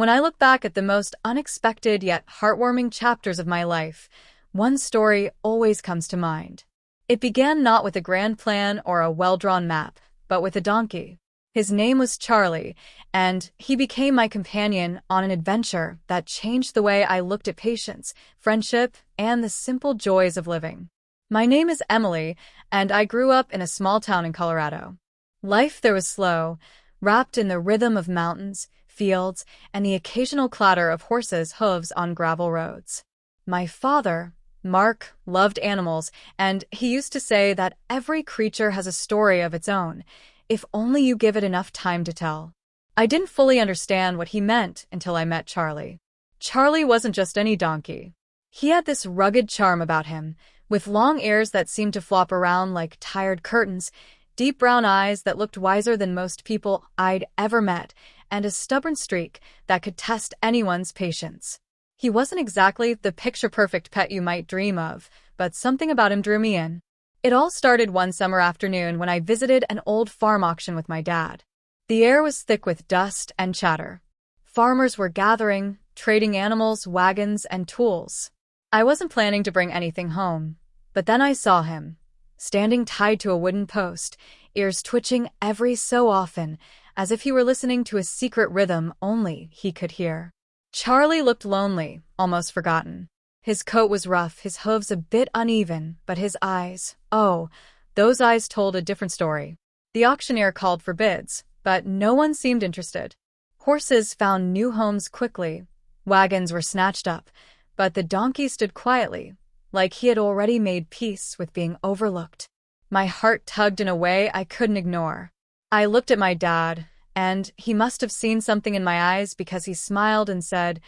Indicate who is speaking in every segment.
Speaker 1: When I look back at the most unexpected yet heartwarming chapters of my life, one story always comes to mind. It began not with a grand plan or a well-drawn map, but with a donkey. His name was Charlie, and he became my companion on an adventure that changed the way I looked at patience, friendship, and the simple joys of living. My name is Emily, and I grew up in a small town in Colorado. Life there was slow, wrapped in the rhythm of mountains, fields, and the occasional clatter of horses' hooves on gravel roads. My father, Mark, loved animals, and he used to say that every creature has a story of its own, if only you give it enough time to tell. I didn't fully understand what he meant until I met Charlie. Charlie wasn't just any donkey. He had this rugged charm about him, with long ears that seemed to flop around like tired curtains, deep brown eyes that looked wiser than most people I'd ever met, and a stubborn streak that could test anyone's patience. He wasn't exactly the picture-perfect pet you might dream of, but something about him drew me in. It all started one summer afternoon when I visited an old farm auction with my dad. The air was thick with dust and chatter. Farmers were gathering, trading animals, wagons, and tools. I wasn't planning to bring anything home, but then I saw him, standing tied to a wooden post, ears twitching every so often, as if he were listening to a secret rhythm only he could hear. Charlie looked lonely, almost forgotten. His coat was rough, his hooves a bit uneven, but his eyes, oh, those eyes told a different story. The auctioneer called for bids, but no one seemed interested. Horses found new homes quickly. Wagons were snatched up, but the donkey stood quietly, like he had already made peace with being overlooked. My heart tugged in a way I couldn't ignore. I looked at my dad, and he must have seen something in my eyes because he smiled and said,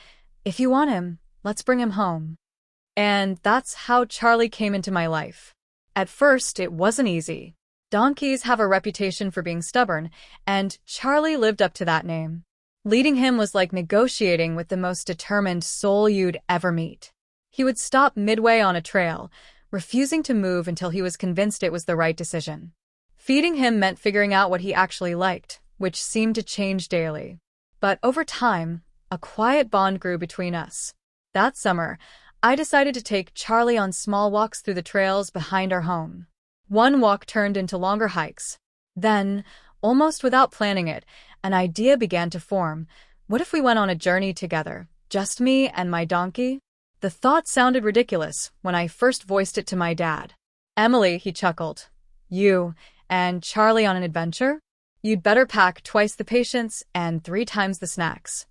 Speaker 1: "If you want him, let's bring him home." And that's how Charlie came into my life. At first, it wasn't easy. Donkeys have a reputation for being stubborn, and Charlie lived up to that name. Leading him was like negotiating with the most determined soul you'd ever meet. He would stop midway on a trail, refusing to move until he was convinced it was the right decision. Feeding him meant figuring out what he actually liked, which seemed to change daily. But over time, a quiet bond grew between us. That summer, I decided to take Charlie on small walks through the trails behind our home. One walk turned into longer hikes. Then, almost without planning it, an idea began to form. What if we went on a journey together, just me and my donkey? The thought sounded ridiculous when I first voiced it to my dad. "Emily," he chuckled. "You and Charlie on an adventure? You'd better pack twice the patience and 3 times the snacks."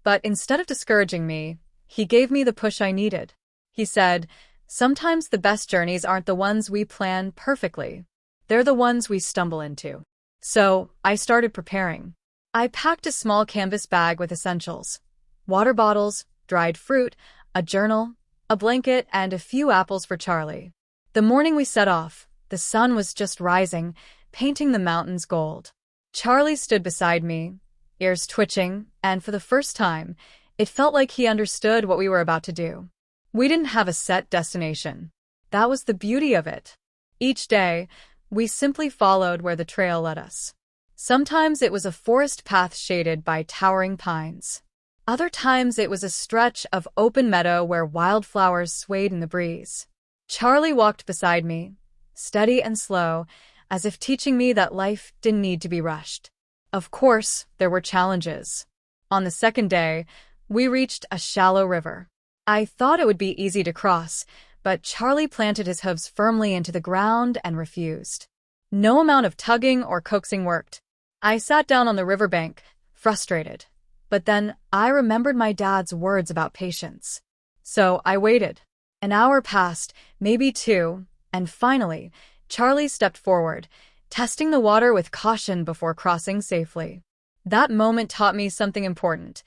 Speaker 1: But instead of discouraging me, he gave me the push I needed. He said, "Sometimes the best journeys aren't the ones we plan perfectly. They're the ones we stumble into." So I started preparing. I packed a small canvas bag with essentials: water bottles, dried fruit, a journal, a blanket, and a few apples for Charlie. The morning we set off, the sun was just rising, painting the mountains gold. Charlie stood beside me, ears twitching, and for the first time, it felt like he understood what we were about to do. We didn't have a set destination. That was the beauty of it. Each day, we simply followed where the trail led us. Sometimes it was a forest path shaded by towering pines. Other times it was a stretch of open meadow where wildflowers swayed in the breeze. Charlie walked beside me, steady and slow, as if teaching me that life didn't need to be rushed. Of course, there were challenges. On the second day, we reached a shallow river. I thought it would be easy to cross, but Charlie planted his hooves firmly into the ground and refused. No amount of tugging or coaxing worked. I sat down on the riverbank, frustrated. But then I remembered my dad's words about patience. So I waited. An hour passed, maybe 2, and finally, Charlie stepped forward, testing the water with caution before crossing safely. That moment taught me something important.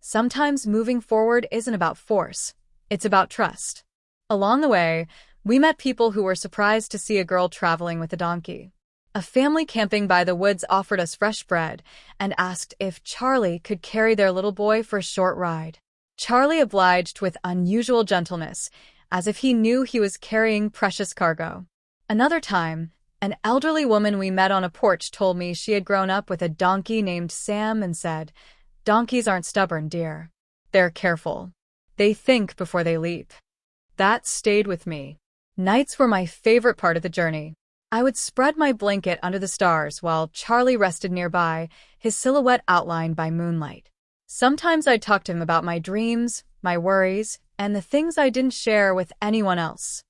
Speaker 1: Sometimes moving forward isn't about force, it's about trust. Along the way, we met people who were surprised to see a girl traveling with a donkey. A family camping by the woods offered us fresh bread and asked if Charlie could carry their little boy for a short ride. Charlie obliged with unusual gentleness, as if he knew he was carrying precious cargo. Another time, an elderly woman we met on a porch told me she had grown up with a donkey named Sam and said, Donkeys aren't stubborn, dear. They're careful. They think before they leap. That stayed with me. Nights were my favorite part of the journey. I would spread my blanket under the stars while Charlie rested nearby, his silhouette outlined by moonlight. Sometimes I'd talk to him about my dreams, my worries, and the things I didn't share with anyone else.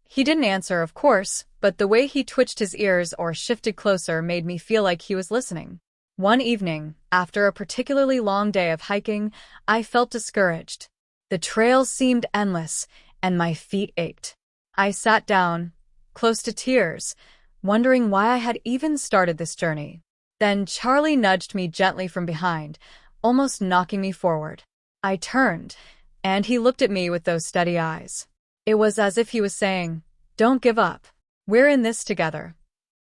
Speaker 1: He didn't answer, of course, but the way he twitched his ears or shifted closer made me feel like he was listening. One evening, after a particularly long day of hiking, I felt discouraged. The trail seemed endless, and my feet ached. I sat down, close to tears, wondering why I had even started this journey. Then Charlie nudged me gently from behind, almost knocking me forward. I turned, and he looked at me with those steady eyes. It was as if he was saying, "Don't give up. We're in this together."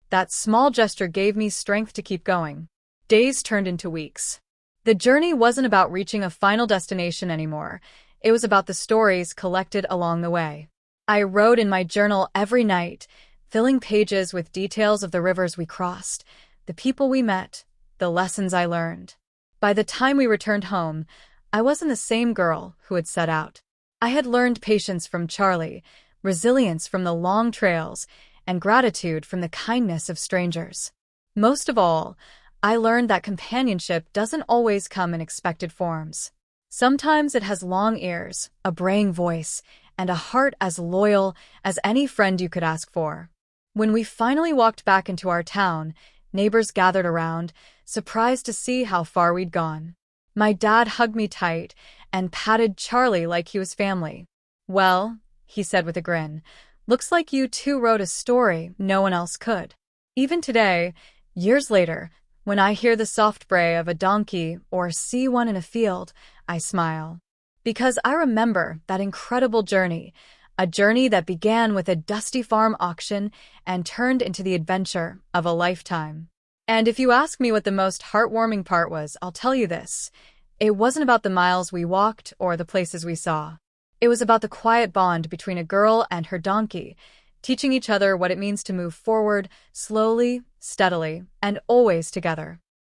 Speaker 1: That small gesture gave me strength to keep going. Days turned into weeks. The journey wasn't about reaching a final destination anymore. It was about the stories collected along the way. I wrote in my journal every night, filling pages with details of the rivers we crossed, the people we met, the lessons I learned. By the time we returned home, I wasn't the same girl who had set out. I had learned patience from Charlie, resilience from the long trails, and gratitude from the kindness of strangers. Most of all, I learned that companionship doesn't always come in expected forms. Sometimes it has long ears, a braying voice, and a heart as loyal as any friend you could ask for. When we finally walked back into our town, neighbors gathered around, surprised to see how far we'd gone. My dad hugged me tight and patted Charlie like he was family. "Well," he said with a grin, "looks like you two wrote a story no one else could." Even today, years later, when I hear the soft bray of a donkey or see one in a field, I smile. Because I remember that incredible journey, a journey that began with a dusty farm auction and turned into the adventure of a lifetime. And if you ask me what the most heartwarming part was, I'll tell you this. It wasn't about the miles we walked or the places we saw. It was about the quiet bond between a girl and her donkey, teaching each other what it means to move forward, slowly, steadily, and always together.